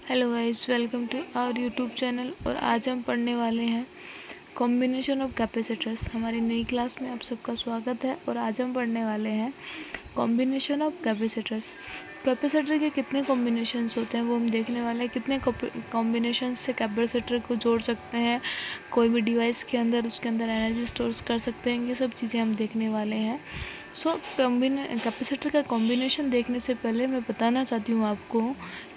Hello guys, welcome to our YouTube channel. और आज हम पढ़ने वाले हैं कॉम्बिनेशन ऑफ कैपेसिटर्स। हमारी नई क्लास में आप सबका स्वागत है। और आज हम पढ़ने वाले हैं कॉम्बिनेशन ऑफ कैपेसिटर्स। कैपेसिटर के कितने कॉम्बिनेशंस होते हैं वो हम देखने वाले हैं। कितने कॉम्बिनेशन से कैपेसिटर को जोड़ सकते हैं कोई भी डिवाइस के अंदर, उसके अंदर एनर्जी स्टोर कर सकते हैं, ये सब चीज़ें हम देखने वाले हैं। कैपेसिटर का कॉम्बिनेशन देखने से पहले मैं बताना चाहती हूँ आपको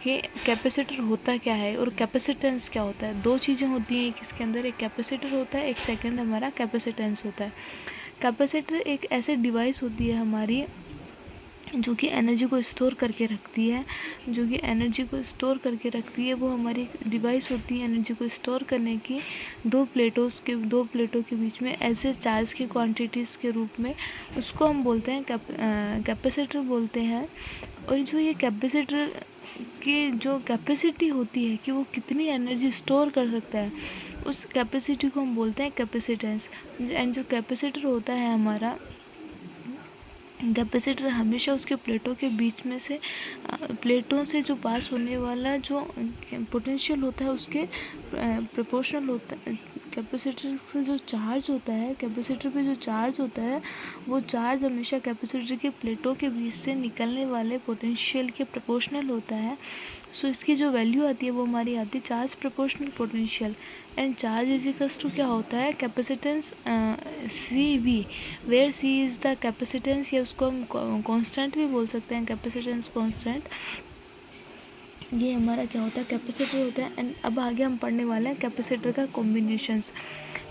कि कैपेसिटर होता क्या है और कैपेसिटेंस क्या होता है। दो चीज़ें होती हैं एक इसके अंदर, एक कैपेसिटर होता है, एक सेकंड हमारा कैपेसिटेंस होता है। कैपेसिटर एक ऐसी डिवाइस होती है हमारी जो कि एनर्जी को स्टोर करके रखती है। वो हमारी डिवाइस होती है एनर्जी को स्टोर करने की। दो प्लेटों के बीच में ऐसे चार्ज की क्वांटिटीज़ के रूप में, उसको हम बोलते हैं कैपेसिटर बोलते हैं। और जो ये कैपेसिटर की जो कैपेसिटी होती है कि वो कितनी एनर्जी स्टोर कर सकता है, उस कैपेसिटी को हम बोलते हैं कैपेसिटेंस। एंड जो कैपेसिटर होता है हमारा, कैपेसिटर हमेशा उसके प्लेटों के बीच में से प्लेटों से जो पास होने वाला जो पोटेंशियल होता है उसके प्रोपोर्शनल होता है। कैपेसिटर से जो चार्ज होता है, कैपेसिटर पे जो चार्ज होता है, वो चार्ज हमेशा कैपेसिटर के प्लेटों के बीच से निकलने वाले पोटेंशियल के प्रोपोर्शनल होता है। सो इसकी जो वैल्यू आती है वो हमारी आती है charge proportional potential. And charge is equals to क्या होता है, capacitance C V, where C is the capacitance, या उसको हम कांस्टेंट भी बोल सकते हैं, कैपेसिटेंस कांस्टेंट। ये हमारा क्या होता है, कैपेसिटर होता है। एंड अब आगे हम पढ़ने वाले हैं कैपेसिटर का कॉम्बिनेशंस।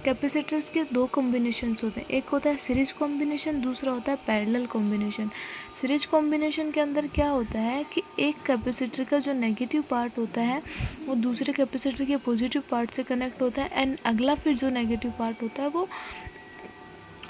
कैपेसिटर्स के दो कॉम्बिनेशंस होते हैं, एक होता है सीरीज कॉम्बिनेशन, दूसरा होता है पैरेलल कॉम्बिनेशन। सीरीज कॉम्बिनेशन के अंदर क्या होता है कि एक कैपेसिटर का जो नेगेटिव पार्ट होता है वो दूसरे कैपेसिटर के पॉजिटिव पार्ट से कनेक्ट होता है। एंड अगला फिर जो नेगेटिव पार्ट होता है वो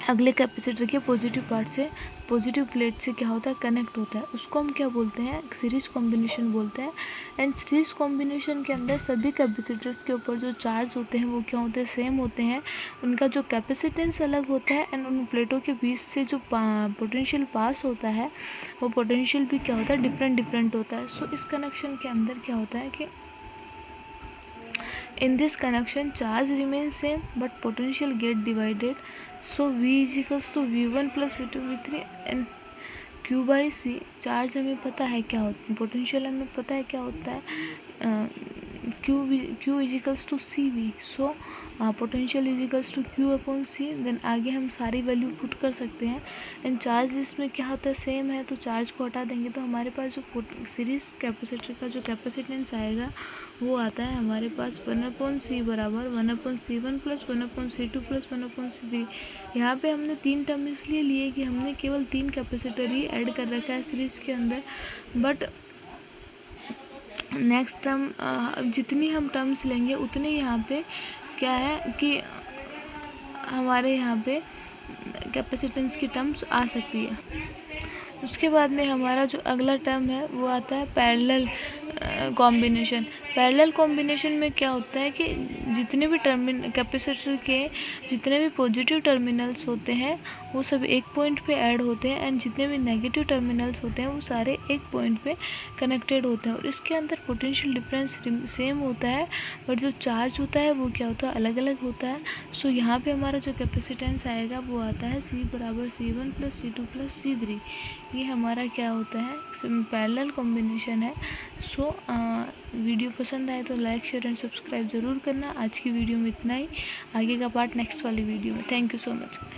अगले कैपेसिटर के पॉजिटिव पार्ट से, पॉजिटिव प्लेट से क्या होता है, कनेक्ट होता है। उसको हम क्या बोलते हैं, सीरीज कॉम्बिनेशन बोलते हैं। एंड सीरीज कॉम्बिनेशन के अंदर सभी कैपेसिटर्स के ऊपर जो चार्ज होते हैं वो क्या होते हैं, सेम होते हैं। उनका जो कैपेसिटेंस अलग होता है एंड उन प्लेटों के बीच से जो पोटेंशियल पास होता है वो पोटेंशियल भी क्या होता है, डिफरेंट होता है। सो इस कनेक्शन के अंदर क्या होता है कि in this connection charge remains same but potential get divided. So V is equals to V1 plus V2 V3 and Q by C। Charge हमें पता है क्या होता है, पोटेंशियल हमें पता है क्या होता है, Q is equals to C V. So potential is equals to Q upon C. Then आगे हम सारी वैल्यू पुट कर सकते हैं। एंड चार्ज इसमें क्या होता है, सेम है, तो चार्ज को हटा देंगे तो हमारे पास जो सीरीज कैपेसिटर का जो कैपेसिटेंस आएगा वो आता है हमारे पास 1/c बराबर 1/c1 plus 1/c2 plus 1/c3। यहाँ पे हमने तीन टर्म इसलिए लिए कि हमने केवल तीन कैपेसिटर ही ऐड कर रखा है सीरीज के अंदर। बट नेक्स्ट टर्म जितनी हम टर्म्स लेंगे उतने यहाँ पे क्या है कि हमारे यहाँ पे कैपेसिटेंस की टर्म्स आ सकती है। उसके बाद में हमारा जो अगला टर्म है वो आता है पैरेलल कॉम्बिनेशन। पैरेलल कॉम्बिनेशन में क्या होता है कि जितने भी कैपेसिटर के जितने भी पॉजिटिव टर्मिनल्स होते हैं वो सब एक पॉइंट पे ऐड होते हैं। एंड जितने भी नेगेटिव टर्मिनल्स होते हैं वो सारे एक पॉइंट पे कनेक्टेड होते हैं। और इसके अंदर पोटेंशियल डिफरेंस सेम होता है बट जो चार्ज होता है वो क्या होता है, अलग अलग होता है। सो यहाँ पे हमारा जो कैपेसिटेंस आएगा वो आता है C बराबर C1 plus C2 plus C3। ये हमारा क्या होता है, पैरेलल कॉम्बिनेशन है। सो वीडियो पसंद आए तो लाइक शेयर एंड सब्सक्राइब ज़रूर करना। आज की वीडियो में इतना ही, आगे का पार्ट नेक्स्ट वाली वीडियो में। Thank you so much.